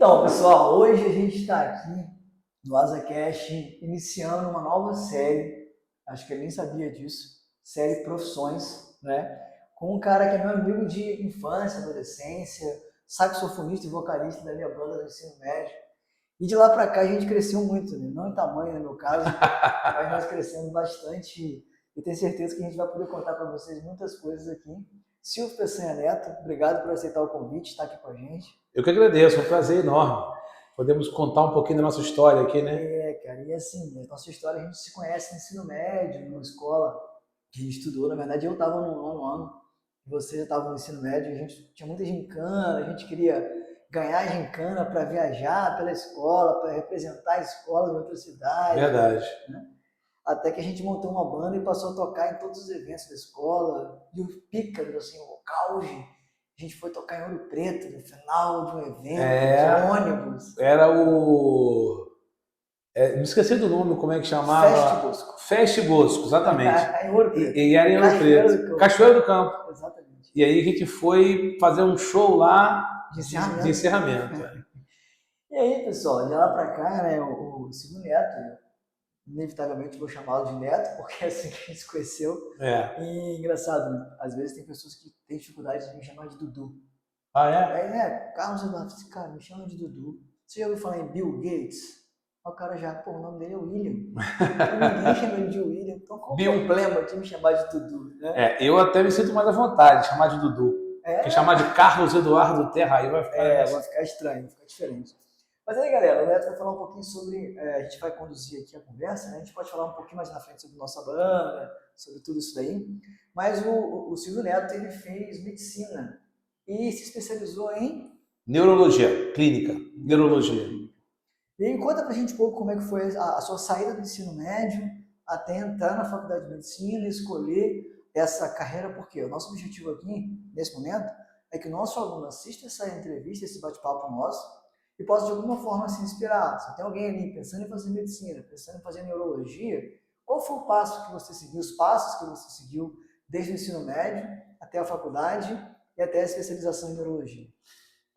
Então, pessoal, hoje a gente está aqui no AsaCast iniciando uma nova série, acho que ele nem sabia disso, série Profissões, né? Com um cara que é meu amigo de infância, adolescência, saxofonista e vocalista da minha banda do ensino médio. E de lá para cá a gente cresceu muito, né? Não em tamanho, no meu caso, mas nós crescemos bastante e tenho certeza que a gente vai poder contar para vocês muitas coisas aqui. Silvio Peçanha Neto, obrigado por aceitar o convite, estar aqui com a gente. Eu que agradeço, é um prazer enorme. Podemos contar um pouquinho da nossa história aqui, né? Cara, e assim, a nossa história a gente se conhece no ensino médio, numa escola que a gente estudou. Na verdade, eu estava no nono ano, você já estava no ensino médio, a gente tinha muita gincana, a gente queria ganhar gincana para viajar pela escola, para representar a escola em outra cidade. Verdade. Né? Até que a gente montou uma banda e passou a tocar em todos os eventos da escola, e o pícaro, assim, o auge. A gente foi tocar em Ouro Preto no final de um evento, de ônibus. Era o... me esqueci do nome, como é que chamava? Feste Bosco. Feste Bosco, exatamente. Em Ouro Preto. E era em Ouro Preto. Cachoeiro do Campo. Exatamente. E aí a gente foi fazer um show lá de encerramento. E aí, pessoal, de lá pra cá, né, o Silvio Neto, inevitavelmente vou chamá-lo de Neto, porque é assim que a gente se conheceu. E engraçado, né? Às vezes tem pessoas que têm dificuldade de me chamar de Dudu. Ah, é? Aí, né, Carlos Eduardo, cara, me chama de Dudu. Você já ouviu falar em Bill Gates? O cara já, pô, o nome dele é William. Ninguém chama ele de William, então qual o problema de me chamar de Dudu? Né? Eu até me sinto mais à vontade de chamar de Dudu. Porque chamar de Carlos Eduardo Terra aí vai ficar... vai ficar estranho, vai ficar diferente. Mas aí, galera, o Neto vai falar um pouquinho sobre... a gente vai conduzir aqui a conversa, né? A gente pode falar um pouquinho mais na frente sobre nossa banda, sobre tudo isso daí. Mas o Silvio Neto, ele fez medicina e se especializou em... Neurologia, clínica, neurologia. E aí, conta pra gente um pouco como é que foi a sua saída do ensino médio até entrar na faculdade de medicina e escolher essa carreira, porque o nosso objetivo aqui, nesse momento, é que o nosso aluno assista essa entrevista, esse bate-papo nosso, e possa de alguma forma se inspirar. Se tem alguém ali pensando em fazer medicina, pensando em fazer neurologia, qual foi o passo que você seguiu, os passos que você seguiu desde o ensino médio até a faculdade e até a especialização em neurologia?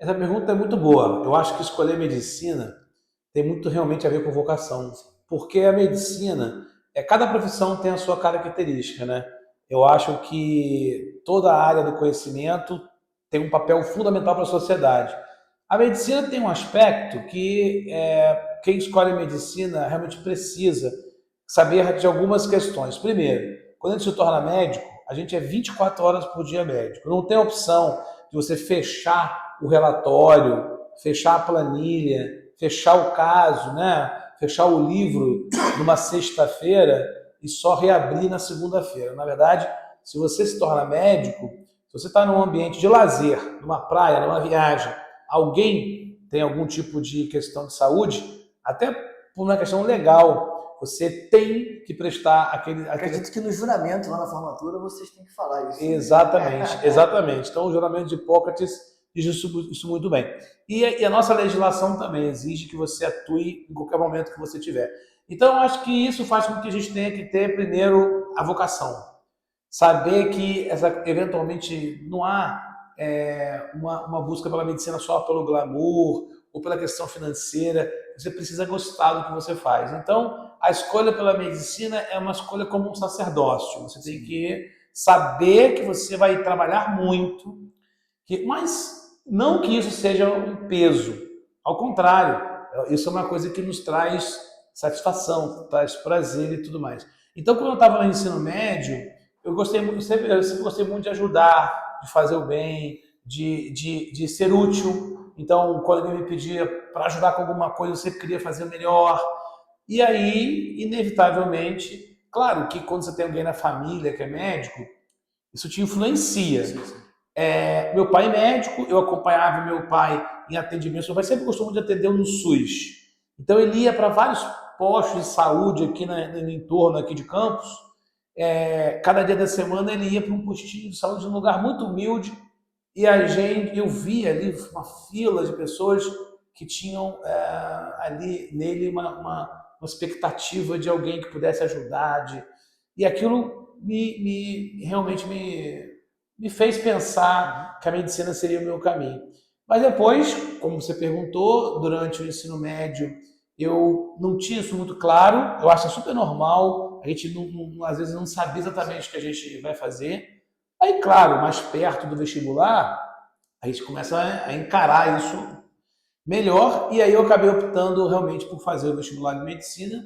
Essa pergunta é muito boa. Eu acho que escolher medicina tem muito realmente a ver com vocação. Porque a medicina, cada profissão tem a sua característica, né? Eu acho que toda a área do conhecimento tem um papel fundamental para a sociedade. A medicina tem um aspecto que quem escolhe medicina realmente precisa saber de algumas questões. Primeiro, quando a gente se torna médico, a gente é 24 horas por dia médico. Não tem opção de você fechar o relatório, fechar a planilha, fechar o caso, né? Fechar o livro numa sexta-feira e só reabrir na segunda-feira. Na verdade, se você se torna médico, se você está num ambiente de lazer, numa praia, numa viagem, alguém tem algum tipo de questão de saúde, até por uma questão legal, você tem que prestar aquele... Acredito que no juramento, lá na formatura, vocês têm que falar isso. Exatamente, exatamente. Então, o juramento de Hipócrates diz isso muito bem. E a nossa legislação também exige que você atue em qualquer momento que você tiver. Então, eu acho que isso faz com que a gente tenha que ter, primeiro, a vocação. Saber que eventualmente não há uma busca pela medicina só pelo glamour ou pela questão financeira. Você precisa gostar do que você faz. Então, a escolha pela medicina é uma escolha como um sacerdócio. Você tem que saber que você vai trabalhar muito, mas não que isso seja um peso. Ao contrário, isso é uma coisa que nos traz satisfação, traz prazer e tudo mais. Então, quando eu estava no ensino médio, eu sempre gostei muito de ajudar, de fazer o bem, de ser útil. Então, quando alguém me pedia para ajudar com alguma coisa, eu sempre queria fazer melhor. E aí, inevitavelmente, claro que quando você tem alguém na família que é médico, isso te influencia. Meu pai é médico, eu acompanhava meu pai em atendimento. Meu pai sempre gostou muito de atender no SUS. Então, ele ia para vários postos de saúde aqui no entorno aqui de Campos. Cada dia da semana ele ia para um postinho de saúde num lugar muito humilde e eu via ali uma fila de pessoas que tinham ali nele uma expectativa de alguém que pudesse ajudar, e aquilo realmente me fez pensar que a medicina seria o meu caminho. Mas depois, como você perguntou, durante o ensino médio, eu não tinha isso muito claro. Eu acho super normal. A gente, às vezes, não sabia exatamente o que a gente vai fazer. Aí, claro, mais perto do vestibular, a gente começa a encarar isso melhor. E aí eu acabei optando realmente por fazer o vestibular de medicina.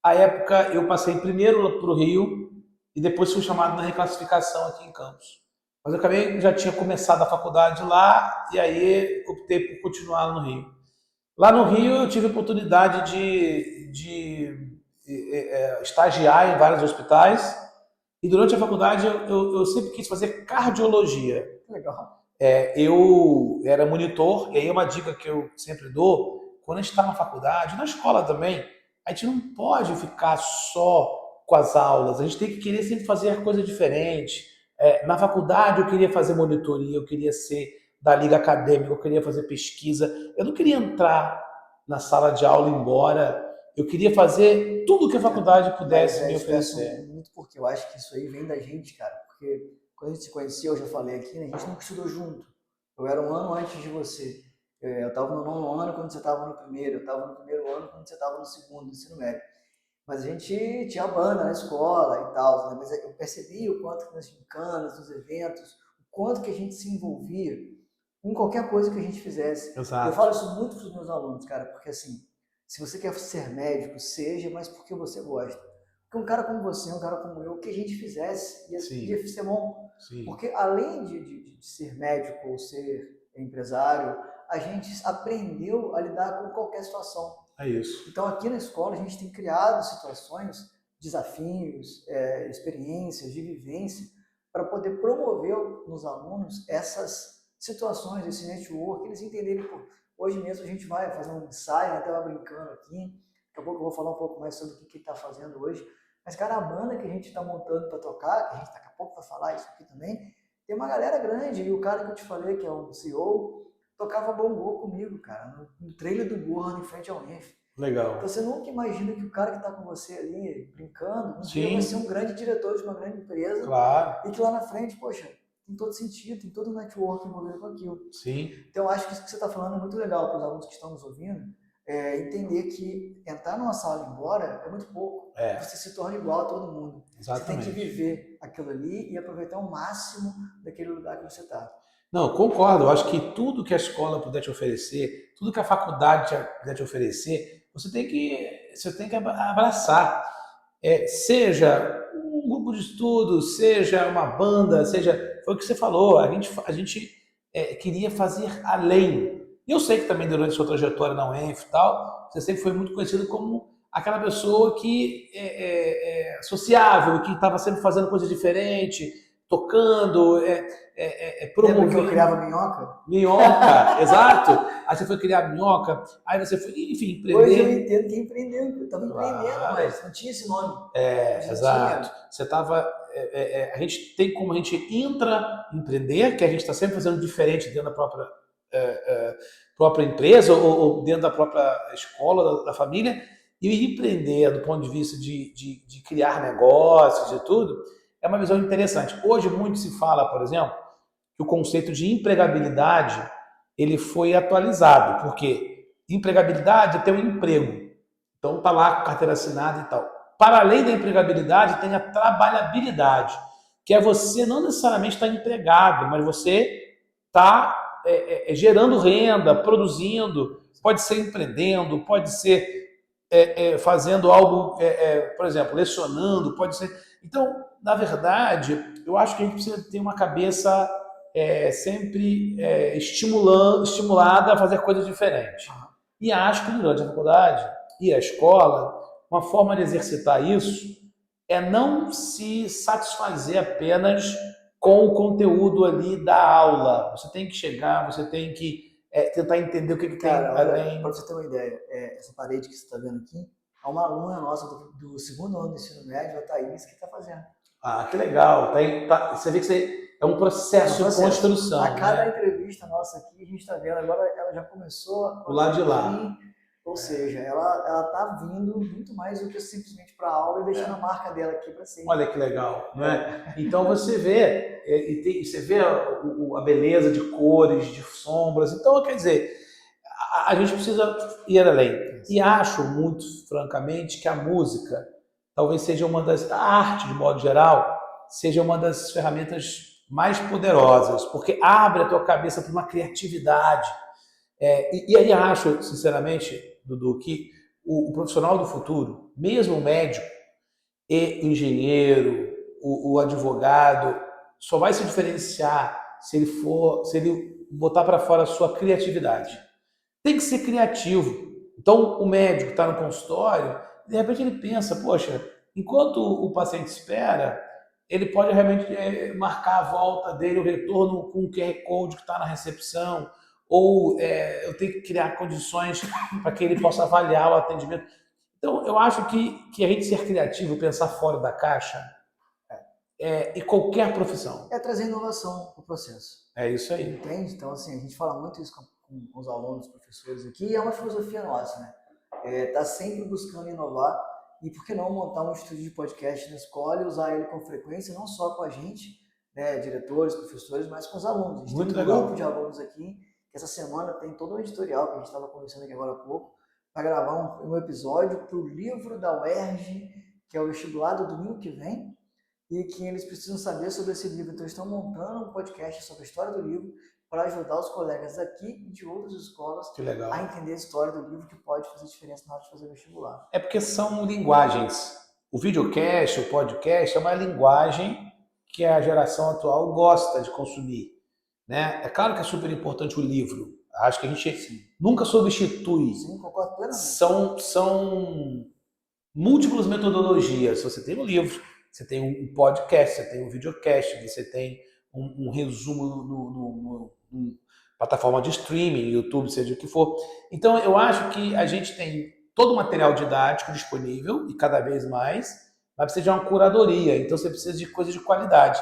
À época, eu passei primeiro para o Rio e depois fui chamado na reclassificação aqui em Campos. Mas eu acabei, já tinha começado a faculdade lá e aí optei por continuar no Rio. Lá no Rio eu tive a oportunidade de estagiar em vários hospitais e durante a faculdade eu sempre quis fazer cardiologia. Legal. Eu era monitor, e aí uma dica que eu sempre dou, quando a gente está na faculdade, na escola também, a gente não pode ficar só com as aulas, a gente tem que querer sempre fazer coisa diferente. Na faculdade eu queria fazer monitoria, eu queria ser da liga acadêmica, eu queria fazer pesquisa, eu não queria entrar na sala de aula e ir embora, eu queria fazer tudo que a faculdade pudesse me oferecer. Muito porque eu acho que isso aí vem da gente, cara, porque quando a gente se conheceu, eu já falei aqui, né, a gente nunca estudou junto. Eu era um ano antes de você. Eu estava no nono ano quando você estava no primeiro, eu estava no primeiro ano quando você estava no segundo, no ensino médio. Mas a gente tinha banda na escola e tal, né? Mas eu percebi o quanto que nas gincanas, nos eventos, o quanto que a gente se envolvia em qualquer coisa que a gente fizesse. Eu Exato. falo isso muito para os meus alunos, cara, porque assim, se você quer ser médico, seja, mas porque você gosta. Porque um cara como você, um cara como eu, o que a gente fizesse ia ser bom. Sim. Porque além de ser médico ou ser empresário, a gente aprendeu a lidar com qualquer situação. É isso. Então, aqui na escola, a gente tem criado situações, desafios, experiências de vivência, para poder promover nos alunos essas situações, esse network, eles entenderem, pô, hoje mesmo a gente vai fazer um ensaio, até estava brincando aqui, daqui a pouco eu vou falar um pouco mais sobre o que está fazendo hoje, mas, cara, a banda que a gente está montando para tocar, que a gente daqui a pouco vai falar isso aqui também, tem uma galera grande, e o cara que eu te falei, que é o CEO, tocava bongô comigo, cara, no trailer do Gohan em frente ao Enf. Legal. Então você nunca imagina que o cara que está com você ali, brincando, um dia vai ser um grande diretor de uma grande empresa. Claro. E que lá na frente, poxa, tem todo sentido, tem todo o network envolvido com aquilo. Sim. Então eu acho que isso que você está falando é muito legal para os alunos que estão nos ouvindo, entender que entrar numa sala e ir embora é muito pouco. Você se torna igual a todo mundo. Exatamente. Você tem que viver aquilo ali e aproveitar o máximo daquele lugar que você está. Não, concordo. Eu acho que tudo que a escola puder te oferecer, tudo que a faculdade puder te oferecer, você tem que abraçar. Seja um grupo de estudo, seja uma banda, seja... Foi o que você falou, a gente queria fazer além. E eu sei que também durante a sua trajetória na UENF e tal, você sempre foi muito conhecido como aquela pessoa que é sociável, que estava sempre fazendo coisa diferente, tocando, promovendo. Lembra que eu criava minhoca? Minhoca, exato. Aí você foi criar minhoca, aí você foi, enfim, empreender. Hoje eu entendo que empreendeu, eu estava empreendendo, mas não tinha esse nome. Exato. Você estava. A gente tem como a gente intraempreender, que a gente está sempre fazendo diferente dentro da própria empresa ou dentro da própria escola, da família, e empreender do ponto de vista de criar negócios e tudo, é uma visão interessante. Hoje muito se fala, por exemplo, que o conceito de empregabilidade ele foi atualizado, porque empregabilidade é ter um emprego. Então tá lá carteira assinada e tal. Para além da empregabilidade, tem a trabalhabilidade, que é você não necessariamente estar empregado, mas você está gerando renda, produzindo, pode ser empreendendo, pode ser fazendo algo, por exemplo, lecionando, pode ser... Então, na verdade, eu acho que a gente precisa ter uma cabeça sempre estimulada a fazer coisas diferentes. E acho que durante a faculdade e a escola, uma forma de exercitar isso é não se satisfazer apenas com o conteúdo ali da aula. Você tem que chegar, você tem que tentar entender o que tem além. Para você ter uma ideia, essa parede que você está vendo aqui, é uma aluna nossa do segundo ano do ensino médio, a Thaís, que está fazendo. Ah, que legal. Você vê que é um processo de construção. A cada entrevista nossa aqui, a gente está vendo, agora ela já começou do lado de lá. Ou seja, ela está vindo muito mais do que simplesmente para a aula e deixando a marca dela aqui para sempre. Olha que legal, não é? Então você vê, E você vê a beleza de cores, de sombras. Então, quer dizer, a gente precisa ir além. E acho muito, francamente, que a música talvez seja a arte, de modo geral, seja uma das ferramentas mais poderosas, porque abre a tua cabeça para uma criatividade. E aí acho, sinceramente, Dudu, que o profissional do futuro, mesmo o médico e o engenheiro, o advogado, só vai se diferenciar se ele botar para fora a sua criatividade. Tem que ser criativo. Então, o médico está no consultório, de repente ele pensa, poxa, enquanto o paciente espera, ele pode realmente marcar a volta dele, o retorno com o QR Code que está na recepção, ou eu tenho que criar condições para que ele possa avaliar o atendimento. Então, eu acho que a gente ser criativo, pensar fora da caixa, e qualquer profissão. É trazer inovação para o processo. É isso aí. Entende? Então, assim, a gente fala muito isso com os alunos, professores aqui, e é uma filosofia nossa, né? Tá sempre buscando inovar, e por que não montar um estúdio de podcast na escola e usar ele com frequência, não só com a gente, né, diretores, professores, mas com os alunos. A gente Muito tem um legal. grupo de alunos aqui, que essa semana tem todo um editorial, que a gente estava conversando aqui agora há pouco, para gravar um episódio para o livro da UERJ, que é o vestibular do domingo que vem, e que eles precisam saber sobre esse livro. Então, eles estão montando um podcast sobre a história do livro para ajudar os colegas daqui e de outras escolas a entender a história do livro, que pode fazer diferença na hora de fazer o vestibular. É porque são linguagens. O videocast, o podcast é uma linguagem que a geração atual gosta de consumir, né? É claro que é super importante o livro. Acho que a gente nunca substitui. Sim, concordo plenamente. São múltiplas metodologias. Você tem um livro, você tem um podcast, você tem um videocast, você tem um resumo no plataforma de streaming, YouTube, seja o que for. Então, eu acho que a gente tem todo o material didático disponível, e cada vez mais, mas precisa de uma curadoria. Então, você precisa de coisas de qualidade.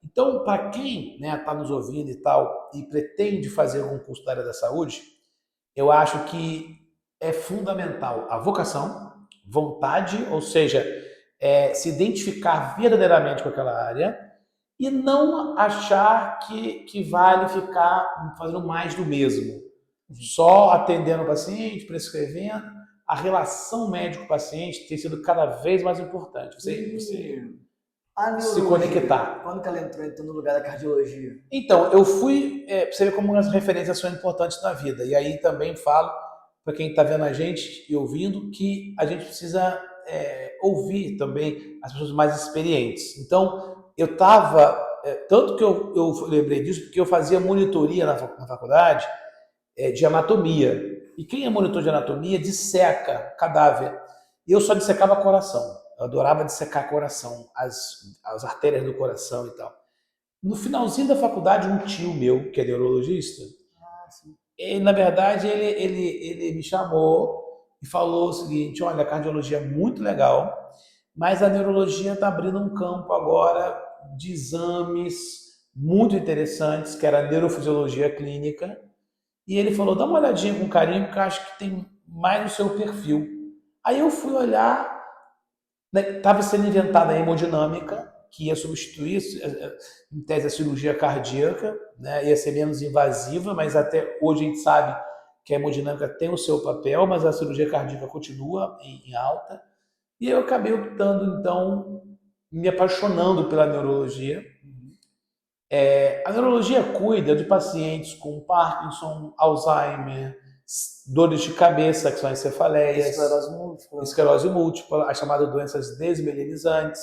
Então, para quem está nos ouvindo e tal, e pretende fazer algum curso da área da saúde, eu acho que é fundamental a vocação, vontade, ou seja, se identificar verdadeiramente com aquela área e não achar que vale ficar fazendo mais do mesmo. Só atendendo o paciente, prescrevendo. A relação médico-paciente tem sido cada vez mais importante. Você se conectar. Quando que ela entrou então, no lugar da cardiologia? Então, eu fui, você vê como as referências são importantes na vida. E aí também falo para quem está vendo a gente e ouvindo que a gente precisa ouvir também as pessoas mais experientes. Então, eu estava, tanto que eu lembrei disso, porque eu fazia monitoria na faculdade de anatomia. E quem é monitor de anatomia disseca cadáver. E eu só dissecava coração. Eu adorava dissecar coração, as artérias do coração e tal. No finalzinho da faculdade, um tio meu, que é neurologista, na verdade, ele me chamou e falou o seguinte: olha, a cardiologia é muito legal, mas a neurologia está abrindo um campo agora de exames muito interessantes, que era a neurofisiologia clínica. E ele falou, dá uma olhadinha com carinho, porque eu acho que tem mais no seu perfil. Aí eu fui olhar, estava sendo inventada a hemodinâmica, que ia substituir, em tese, a cirurgia cardíaca, né? Ia ser menos invasiva, mas até hoje a gente sabe que a hemodinâmica tem o seu papel, mas a cirurgia cardíaca continua em alta. E eu acabei optando, então, me apaixonando pela neurologia. A neurologia cuida de pacientes com Parkinson, Alzheimer, dores de cabeça, que são as cefaleias, esclerose múltipla, as chamadas doenças desmielinizantes.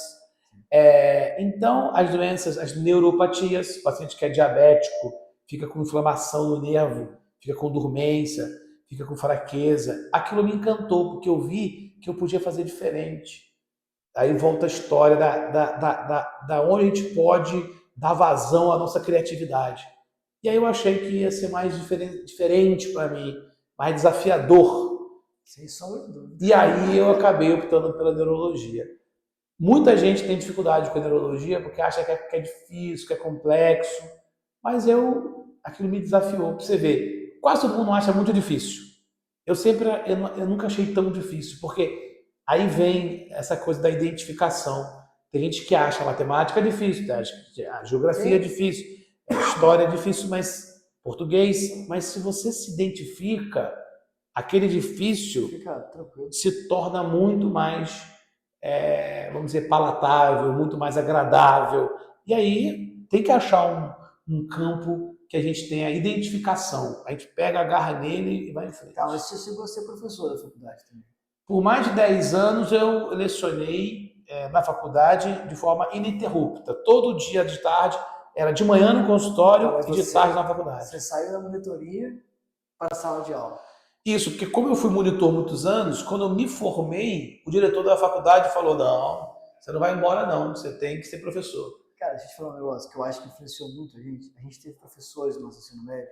Então, as doenças, as neuropatias, o paciente que é diabético, fica com inflamação no nervo, fica com dormência, fica com fraqueza. Aquilo me encantou, porque eu vi que eu podia fazer diferente. Aí volta a história da onde a gente pode dar vazão à nossa criatividade. E aí eu achei que ia ser mais diferente para mim, mais desafiador. E aí eu acabei optando pela neurologia. Muita gente tem dificuldade com a neurologia porque acha que é difícil, que é complexo, mas aquilo me desafiou. Para você ver, quase todo mundo acha muito difícil. Eu nunca achei tão difícil, porque aí vem essa coisa da identificação. Tem gente que acha a matemática difícil, tá? A geografia é difícil, a história é difícil, mas português. Mas se você se identifica, aquele difícil Fica tranquilo. se torna muito mais, vamos dizer, palatável, muito mais agradável. E aí tem que achar um campo que a gente tenha identificação. A gente pega, agarra nele e vai em frente. Tá, mas se você é professor da faculdade também. Por mais de 10 anos eu lecionei na faculdade de forma ininterrupta. Todo dia de tarde, era de manhã no consultório e de tarde na faculdade. Você saiu da monitoria para a sala de aula. Isso, porque como eu fui monitor muitos anos, quando eu me formei, o diretor da faculdade falou, não, você não vai embora não, você tem que ser professor. Cara, deixa eu te falar um negócio que eu acho que influenciou muito a gente. A gente teve professores no nosso ensino médio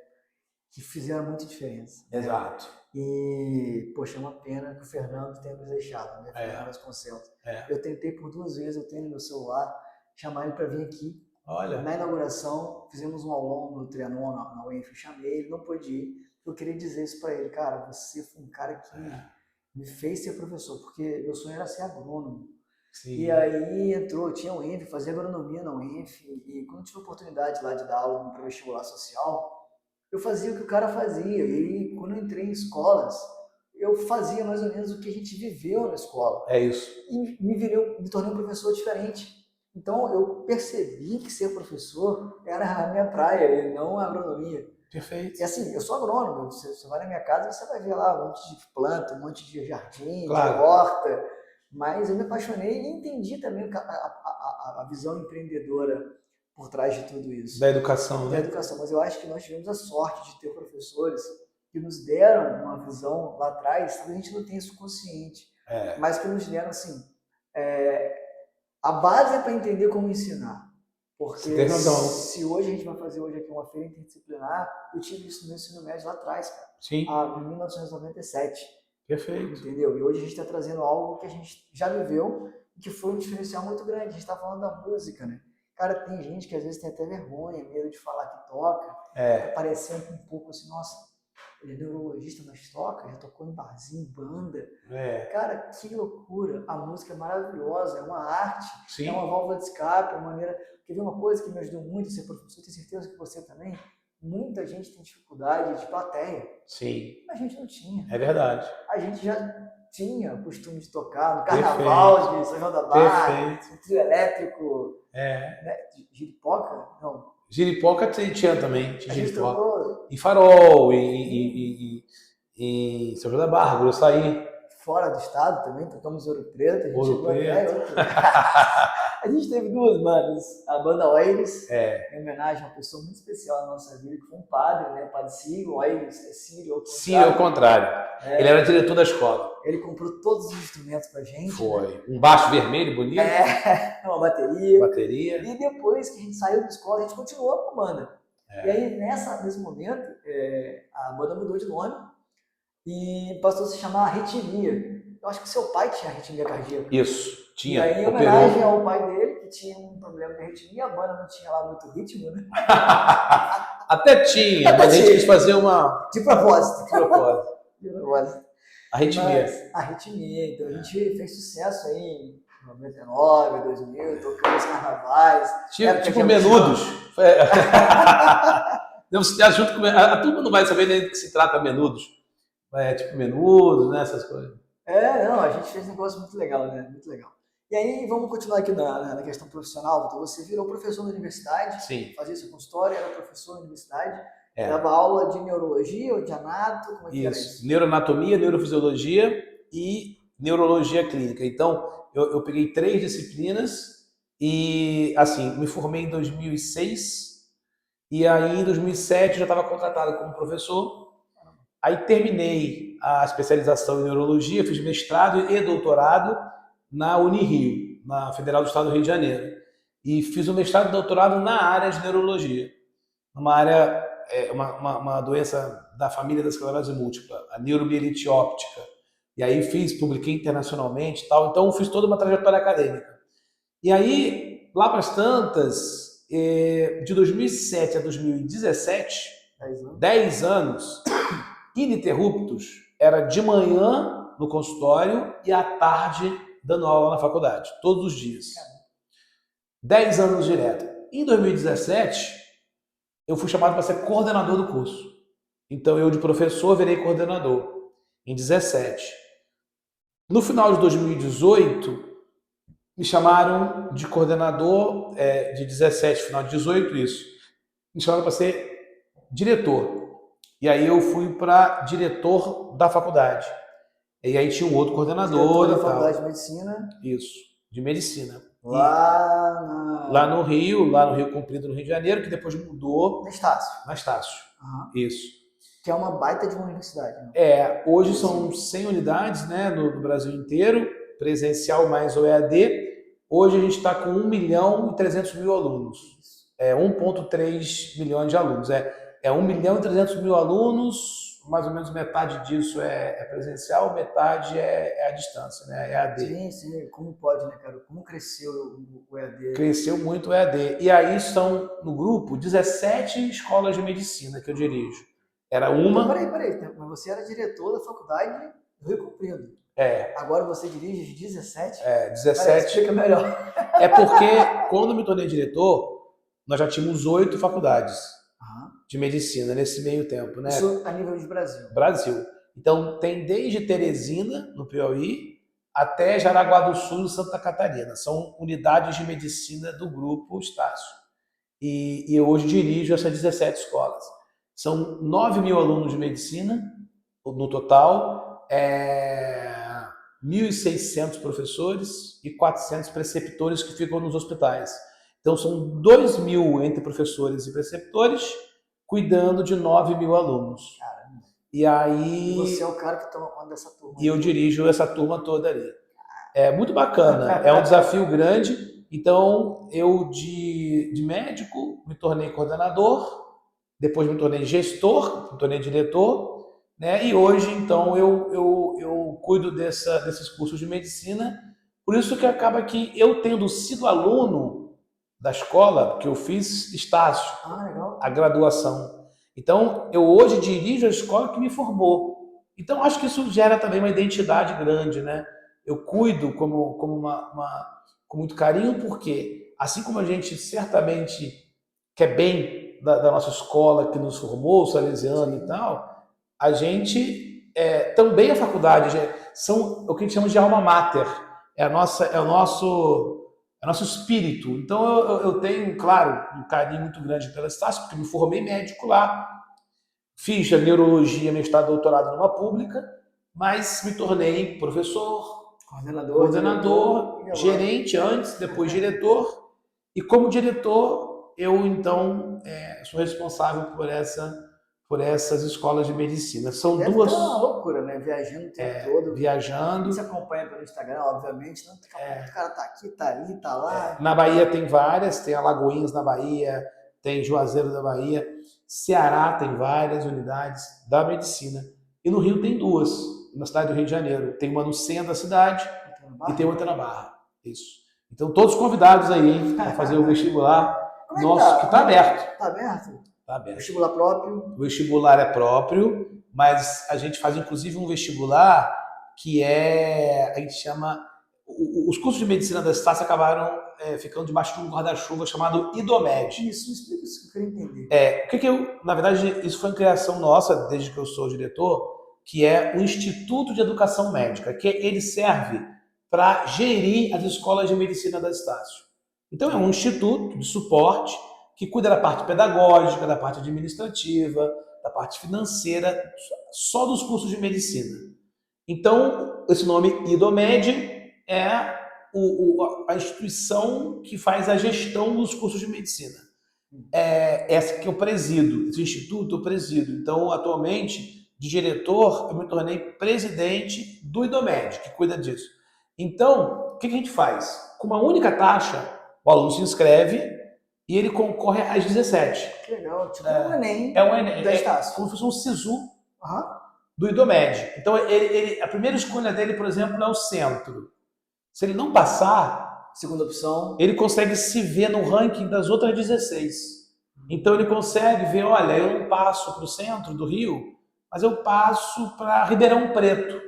que fizeram muita diferença. Exato. E, poxa, é uma pena que o Fernando tenha nos deixado, né? Fernando Vasconcelos. Eu tentei por 2 vezes, eu tenho no meu celular, chamar ele para vir aqui. Olha. Na inauguração, fizemos um aulão no Trianon, na UENF, eu chamei ele, não pôde ir. Eu queria dizer isso para ele, cara, você foi um cara que me fez ser professor, porque meu sonho era ser agrônomo. Sim. E aí entrou, tinha o UENF, fazia agronomia na UENF, e quando tive a oportunidade lá de dar aula no pré-vestibular social, eu fazia o que o cara fazia, e quando eu entrei em escolas, eu fazia mais ou menos o que a gente viveu na escola. É isso. E me tornei um professor diferente. Então eu percebi que ser professor era a minha praia, e não a agronomia. Perfeito. E assim, eu sou agrônomo, você vai na minha casa e você vai ver lá um monte de planta, um monte de jardim, claro, de horta, mas eu me apaixonei e entendi também a visão empreendedora por trás de tudo isso. Da educação, né? Da educação, mas eu acho que nós tivemos a sorte de ter professores que nos deram uma visão lá atrás, talvez a gente não tenha isso consciente, mas que nos deram, assim, a base para entender como ensinar. Porque se hoje a gente vai fazer hoje aqui uma feira interdisciplinar, eu tive isso no meu ensino médio lá atrás, cara. Sim. Em 1997. Perfeito. Entendeu? E hoje a gente está trazendo algo que a gente já viveu e que foi um diferencial muito grande. A gente está falando da música, né? Cara, tem gente que às vezes tem até vergonha, medo de falar que toca. Parecendo um pouco assim, nossa, ele é neurologista, mas toca, já tocou em barzinho, banda. Cara, que loucura. A música é maravilhosa, é uma arte, é uma válvula de escape, é uma maneira... Quer ver uma coisa que me ajudou muito a ser professor? Tenho certeza que você também. Muita gente tem dificuldade de plateia. Sim. A gente não tinha. É verdade. A gente já tinha o costume de tocar no carnaval de São João da Barra, no trio elétrico. Né? Giripoca? Não. Giripoca tinha também. Tinha Giripoca. Tocou... Em Farol, em São João da Barra, Gruçaí. Fora do estado também, tocamos Ouro Preto. A gente Ouro Preto. A gente teve 2 bandas, a banda Oiles, em homenagem a uma pessoa muito especial na nossa vida, que foi um padre, né? Padre Círio, Oiles, Círio ao contrário. Círio ao contrário. Ele era diretor da escola. Ele comprou todos os instrumentos pra gente. Foi. Né? Um baixo vermelho bonito. Uma bateria. Bateria. E depois que a gente saiu da escola, a gente continuou com a banda. E aí, nesse momento, a banda mudou de nome e passou a se chamar Arritmia. Eu acho que seu pai tinha arritmia cardíaca. Isso, tinha. E aí, em homenagem ao pai dele, que tinha um problema de arritmia, a banda não tinha lá muito ritmo, né? Até tinha, mas a gente quis fazer uma... De propósito. De propósito. Arritmia. Arritmia. Então a gente fez sucesso aí em 99, 2000, tocamos carnavais. Tipo Menudos. Deu sucesso junto com... A turma não vai saber nem do que se trata Menudos. Tipo Menudos, né? Essas coisas. Não, a gente fez um negócio muito legal, né? Muito legal. E aí, vamos continuar aqui na questão profissional. Então, você virou professor na universidade, fazia seu consultório, era professor na universidade, dava aula de neurologia ou de anato, como é que era isso? Neuroanatomia, neurofisiologia e neurologia clínica. Então, eu peguei 3 disciplinas e, assim, me formei em 2006 e aí, em 2007, eu já estava contratado como professor. Aí terminei a especialização em neurologia, fiz mestrado e doutorado na Unirio, na Federal do Estado do Rio de Janeiro. E fiz o mestrado e doutorado na área de neurologia, uma área, uma doença da família da esclerose múltipla, a neuromielite óptica. E aí publiquei internacionalmente e tal, então fiz toda uma trajetória acadêmica. E aí, lá para as tantas, de 2007 a 2017, 10 anos, ininterruptos, era de manhã no consultório e à tarde dando aula na faculdade, todos os dias. 10 anos direto. Em 2017, eu fui chamado para ser coordenador do curso. Então, eu de professor virei coordenador, em 17. No final de 2018, me chamaram de coordenador, de 17, final de 18, isso. Me chamaram para ser diretor. E aí eu fui para diretor da faculdade. E aí tinha um outro coordenador Diretor da e Faculdade tal. de Medicina, Isso, de medicina. lá Lá no Rio Comprido, no Rio de Janeiro, que depois mudou na Estácio. na Estácio. Aham. Isso. Que é uma baita de uma universidade. Né? Hoje são 100 unidades, né, no Brasil inteiro, presencial mais o EAD. Hoje a gente está com 1 milhão e 300 mil alunos. 1,3 milhões de alunos. 1 milhão e 300 mil alunos, mais ou menos metade disso é presencial, metade é à distância, né, EAD. Sim, sim. Como pode, né, cara? Como cresceu o EAD? Cresceu muito o EAD. E aí são, no grupo, 17 escolas de medicina que eu dirijo. Era uma... Então, peraí. Mas você era diretor da faculdade do Rio Comprido. Agora você dirige os 17? 17. Peraí, explica melhor. É porque, quando eu me tornei diretor, nós já tínhamos 8 faculdades de medicina nesse meio tempo, né? Isso a nível de Brasil. Brasil. Então, tem desde Teresina, no Piauí, até Jaraguá do Sul, em Santa Catarina. São unidades de medicina do grupo Estácio. E eu hoje dirijo essas 17 escolas. São 9 mil alunos de medicina, no total, 1.600 professores e 400 preceptores que ficam nos hospitais. Então, são 2 mil entre professores e preceptores, cuidando de 9 mil alunos. Caramba. E aí... E você é o cara que toma conta dessa turma. E eu dirijo essa turma toda ali. É muito bacana, é um desafio grande. Então, eu de médico me tornei coordenador, depois me tornei gestor, me tornei diretor, né? E hoje, então, eu cuido desses cursos de medicina. Por isso que acaba que eu, tendo sido aluno da escola, porque eu fiz Estácio, a graduação. Então, eu hoje dirijo a escola que me formou. Então, acho que isso gera também uma identidade grande, né? Eu cuido com muito carinho, porque assim como a gente certamente quer bem da nossa escola que nos formou, o Salesiano e tal, a gente também a faculdade são o que a gente chama de alma mater. É o nosso espírito. Então eu tenho, claro, um carinho muito grande pela Estácio, porque me formei médico lá, fiz a neurologia, mestrado, doutorado numa pública, mas me tornei professor, coordenador, gerente antes, depois diretor, e como diretor eu então sou responsável por essas escolas de medicina. São duas... É uma loucura, né? Viajando o tempo todo. Viajando. Você acompanha pelo Instagram, obviamente. Não, o cara tá aqui, tá ali, tá lá. Na Bahia tem várias, tem Alagoinhas na Bahia, tem Juazeiro da Bahia. Ceará tem várias unidades da medicina. E no Rio tem 2, na cidade do Rio de Janeiro. Tem uma no centro da cidade e tem outra na Barra. Isso. Então, todos convidados aí, hein, a fazer o vestibular nosso, que está aberto. Está aberto? Está aberto. Vestibular próprio? O vestibular é próprio, mas a gente faz inclusive um vestibular que a gente chama... Os cursos de medicina da Estácio acabaram ficando debaixo de um guarda-chuva chamado IDOMED. Isso, explica isso que eu queria entender. Na verdade, isso foi uma criação nossa, desde que eu sou diretor, que é o Instituto de Educação Médica, que ele serve para gerir as escolas de medicina da Estácio. Então, é um instituto de suporte que cuida da parte pedagógica, da parte administrativa, da parte financeira, só dos cursos de medicina. Então, esse nome IDOMED é a instituição que faz a gestão dos cursos de medicina. Essa que eu presido, esse instituto eu presido. Então, atualmente, de diretor, eu me tornei presidente do IDOMED, que cuida disso. Então, o que a gente faz? Com uma única taxa, o aluno se inscreve e ele concorre às 17. Que legal, tipo um Enem um Enem, da Estácio. Como se fosse um SISU do IDOMED. Então, a primeira escolha dele, por exemplo, é o centro. Se ele não passar, segunda opção, ele consegue se ver no ranking das outras 16. Então ele consegue ver, olha, eu não passo para o centro do Rio, mas eu passo para Ribeirão Preto.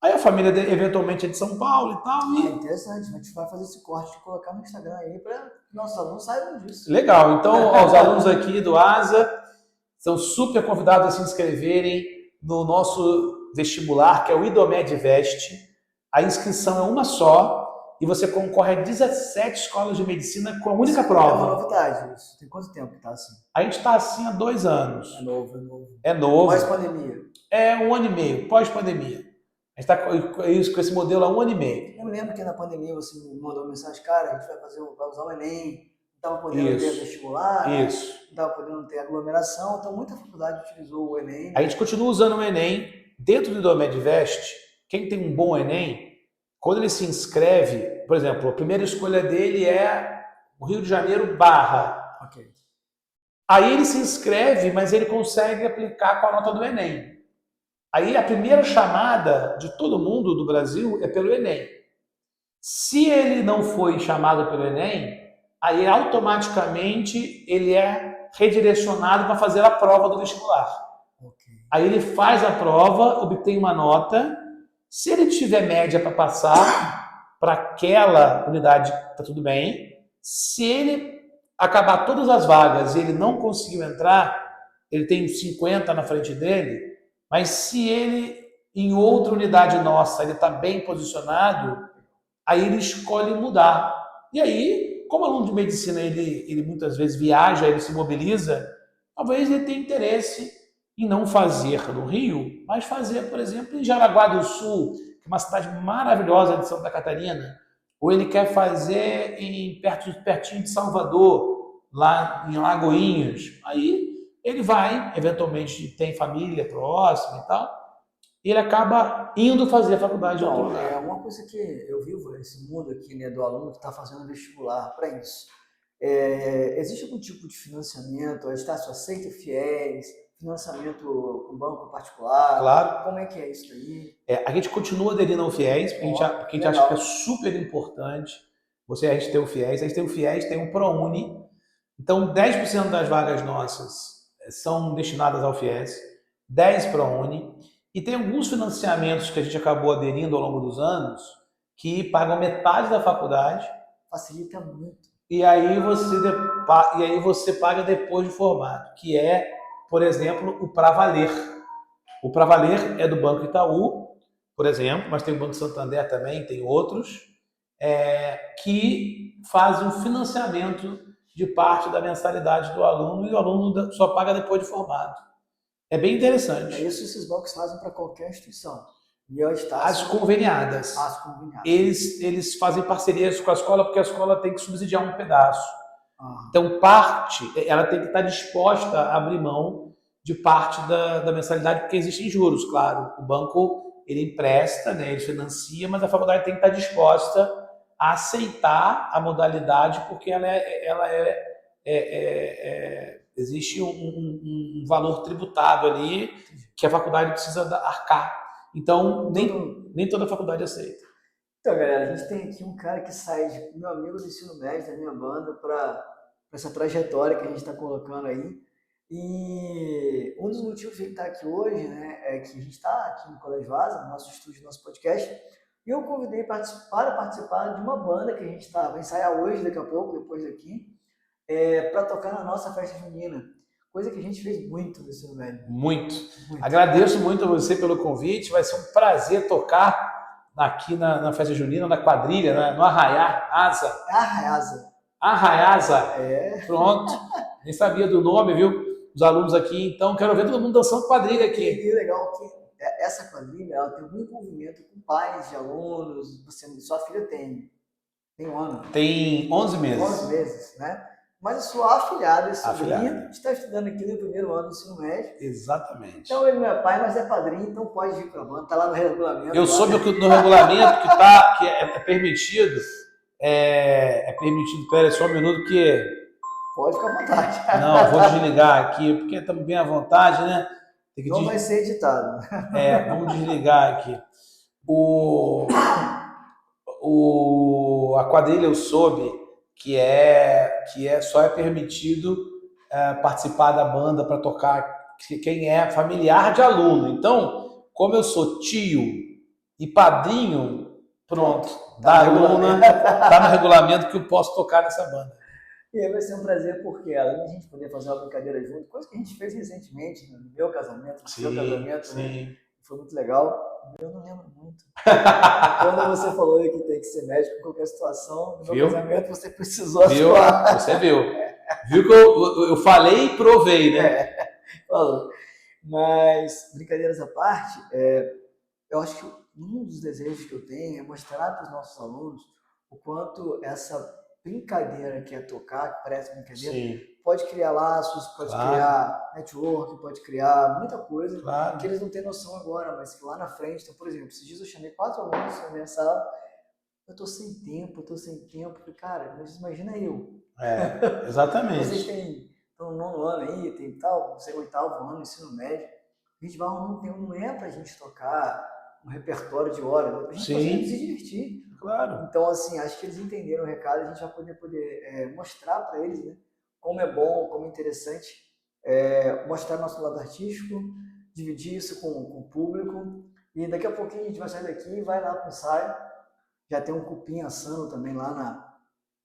Aí a família dele, eventualmente é de São Paulo e tal. É interessante, a gente vai fazer esse corte de colocar no Instagram aí para nossos alunos saibam disso. Legal, então ó, os alunos aqui do ASA são super convidados a se inscreverem no nosso vestibular, que é o IDOMED Veste. A inscrição é uma só e você concorre a 17 escolas de medicina com a única prova. É uma novidade isso. Tem quanto tempo que tá assim? A gente está assim há 2 anos. É novo, é novo. É novo. Pós-pandemia. É 1 ano e meio, pós-pandemia. A gente está com esse modelo há 1 ano e meio. Eu me lembro que na pandemia você me mandou uma mensagem, cara, a gente vai usar o Enem, não estava podendo ter vestibular, Isso. não estava podendo ter aglomeração, então muita faculdade utilizou o Enem. A gente continua usando o Enem. Dentro do IDOMED Veste, quem tem um bom Enem, quando ele se inscreve, por exemplo, a primeira escolha dele é o Rio de Janeiro Barra. Ok. Aí ele se inscreve, mas ele consegue aplicar com a nota do Enem. Aí a primeira chamada de todo mundo do Brasil é pelo Enem. Se ele não foi chamado pelo Enem, aí automaticamente ele é redirecionado para fazer a prova do vestibular. Okay. Aí ele faz a prova, obtém uma nota. Se ele tiver média para passar para aquela unidade, está tudo bem. Se ele acabar todas as vagas e ele não conseguiu entrar, ele tem 50 na frente dele, mas se ele, em outra unidade nossa, ele está bem posicionado, aí ele escolhe mudar. E aí, como aluno de medicina, ele muitas vezes viaja, ele se mobiliza, talvez ele tenha interesse em não fazer no Rio, mas fazer, por exemplo, em Jaraguá do Sul, que é uma cidade maravilhosa de Santa Catarina, ou ele quer fazer pertinho de Salvador, lá em Lagoinhas. Aí ele vai, eventualmente tem família próxima e tal, e ele acaba indo fazer a faculdade em outro lugar. É uma coisa que eu vivo esse mundo aqui, né, do aluno que está fazendo vestibular para isso. Existe algum tipo de financiamento? A Estácio aceita fiéis? Financiamento com banco particular? Claro. Como é que é isso aí? A gente continua aderindo ao FIES, porque a gente acha que é super importante a gente ter o FIES. A gente tem o FIES, tem o ProUni. Então, 10% das vagas nossas são destinadas ao FIES, 10% ProUni. E tem alguns financiamentos que a gente acabou aderindo ao longo dos anos que pagam metade da faculdade. Facilita muito. E aí você paga depois de formado, que é, por exemplo, o Pra Valer. O Pra Valer é do Banco Itaú, por exemplo, mas tem o Banco Santander também, tem outros, que fazem um financiamento de parte da mensalidade do aluno e o aluno só paga depois de formado. É bem interessante. É isso que esses bancos fazem para qualquer instituição. As conveniadas. Eles fazem parcerias com a escola porque a escola tem que subsidiar um pedaço. Então, ela tem que estar disposta a abrir mão de parte da mensalidade, porque existem juros, claro. O banco, ele empresta, né, ele financia, mas a faculdade tem que estar disposta a aceitar a modalidade, porque existe um valor tributado ali que a faculdade precisa arcar. Então, nem toda faculdade aceita. Então, galera, a gente tem aqui um cara que sai de meu amigo do ensino médio, da minha banda, para essa trajetória que a gente está colocando aí. E um dos motivos de ele estar aqui hoje, né, é que a gente está aqui no Colégio Asa, no nosso estúdio, no nosso podcast, e eu convidei para participar de uma banda que a gente vai ensaiar hoje, daqui a pouco, depois daqui, para tocar na nossa festa junina. Coisa que a gente fez muito no ensino médio. Muito. Agradeço muito a você pelo convite. Vai ser um prazer tocar aqui na festa junina, na quadrilha, no Arraiá Asa. Arraiasa. Pronto. Nem sabia do nome, viu? Os alunos aqui. Então, quero ver todo mundo dançando quadrilha aqui. E legal que essa quadrilha ela tem um envolvimento com pais de alunos. Sua filha tem 1 ano? Tem 11 meses. 11 meses, né? Mas a sua afilhada, esse sobrinho, está estudando aqui no primeiro ano do ensino médio. Exatamente. Então ele não é pai, mas é padrinho, então pode ir para a banda, está lá no regulamento. Eu soube que no regulamento que é permitido. É permitido, pera só um minuto que... Pode ficar à vontade. Não, vou desligar aqui, porque estamos bem à vontade, né? Não vai ser editado. Vamos desligar aqui. A quadrilha eu soube que só é permitido participar da banda para tocar quem é familiar de aluno. Então, como eu sou tio E padrinho, pronto, da aluna, tá no regulamento que eu posso tocar nessa banda. E aí vai ser um prazer, porque além de a gente poder fazer uma brincadeira junto, coisa que a gente fez recentemente no meu casamento, no seu casamento, né? Foi muito legal. Eu não lembro muito. Quando você falou que tem que ser médico em qualquer situação, no meu casamento você precisou atuar. Você viu. Viu que eu falei e provei, né? Falou. Mas, brincadeiras à parte, eu acho que um dos desejos que eu tenho é mostrar para os nossos alunos o quanto essa brincadeira que é tocar, que parece brincadeira, pode criar laços, pode criar network, pode criar muita coisa que eles não têm noção agora, mas que lá na frente, então, por exemplo, esses dias eu chamei 4 alunos na minha sala, eu tô sem tempo, falei, cara, mas imagina eu. Exatamente. Vocês estão no 9º ano aí, tem tal, não sei, 8º ano, ensino médio, a gente vai arrumar um tempo, não é pra gente tocar um repertório de horas, é pra gente se divertir. Claro. Então, assim, acho que eles entenderam o recado, a gente vai poder mostrar para eles, né, como é bom, como é interessante, mostrar nosso lado artístico, dividir isso com o público, e daqui a pouquinho a gente vai sair daqui e vai lá para o ensaio, já tem um cupim assando também lá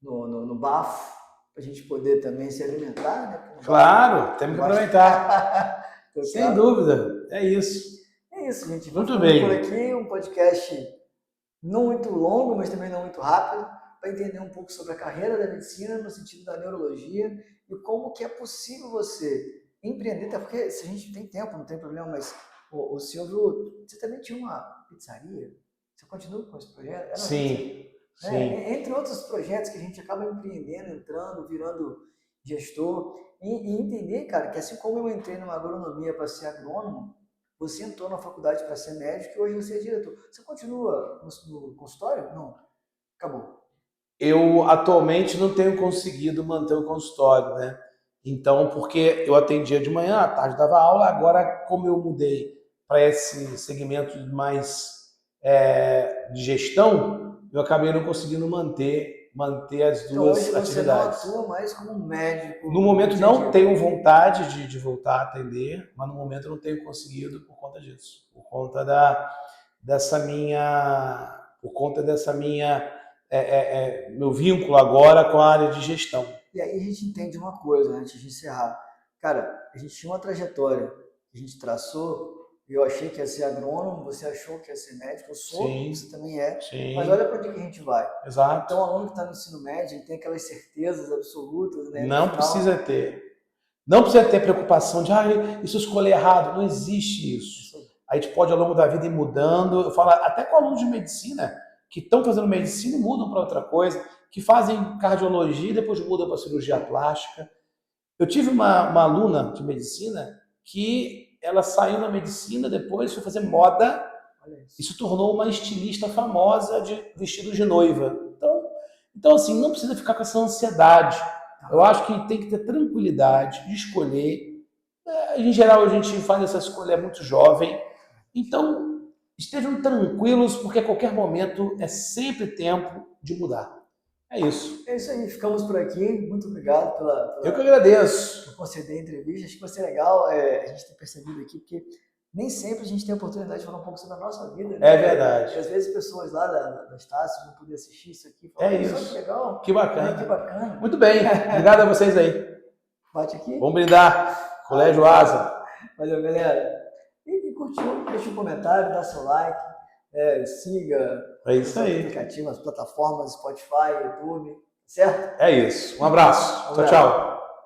no bafo, para a gente poder também se alimentar, né? Claro, temos que aproveitar. Sem dúvida, é isso. É isso, gente. Muito bem. Por aqui, um podcast não muito longo, mas também não muito rápido, para entender um pouco sobre a carreira da medicina no sentido da neurologia e como que é possível você empreender, até porque se a gente tem tempo, não tem problema, mas o Silvio, você também tinha uma pizzaria? Você continua com esse projeto? Sim. Entre outros projetos que a gente acaba empreendendo, entrando, virando gestor, e entender, cara, que assim como eu entrei numa agronomia para ser agrônomo, você entrou na faculdade para ser médico e hoje você é diretor. Você continua no consultório? Não. Acabou. Eu atualmente não tenho conseguido manter o consultório, né? Então, porque eu atendia de manhã, à tarde dava aula, agora como eu mudei para esse segmento mais de gestão, eu acabei não conseguindo manter as duas atividades. Então hoje você não atua mais como médico? No momento não tenho vontade de voltar a atender, mas no momento eu não tenho conseguido por conta disso, por conta dessa minha meu vínculo agora com a área de gestão. E aí a gente entende uma coisa, antes de encerrar. Cara, a gente tinha uma trajetória que a gente traçou, eu achei que ia ser agrônomo, você achou que ia ser médico, eu sou, você também é, mas olha para onde que a gente vai. Exato. Então o aluno que está no ensino médio, ele tem aquelas certezas absolutas, né? Não precisa ter. Não precisa ter preocupação de, e se eu escolher errado, não existe isso. A gente pode ao longo da vida ir mudando, eu falo até com alunos de medicina, que estão fazendo medicina e mudam para outra coisa, que fazem cardiologia e depois mudam para cirurgia plástica. Eu tive uma aluna de medicina que ela saiu da medicina, depois foi fazer moda e se tornou uma estilista famosa de vestido de noiva. Então assim, não precisa ficar com essa ansiedade. Eu acho que tem que ter tranquilidade de escolher. Em geral, a gente faz essa escolha muito jovem. Então, estejam tranquilos, porque a qualquer momento é sempre tempo de mudar. É isso. É isso aí, ficamos por aqui. Muito obrigado pela eu que agradeço. Por conceder a entrevista. Acho que vai ser legal a gente ter percebido aqui, porque nem sempre a gente tem a oportunidade de falar um pouco sobre a nossa vida. Né? É verdade. Porque às vezes pessoas lá das taças vão poder assistir isso aqui. Falar, isso. Que legal. Que bacana. Que bacana. Muito bem. Obrigado a vocês aí. Bate aqui. Vamos brindar. Colégio Asa. Valeu, galera. E curtiu, deixa um comentário, dá seu like, siga os aplicativos, as plataformas, Spotify, YouTube, certo? É isso. Um abraço. Tchau, tchau.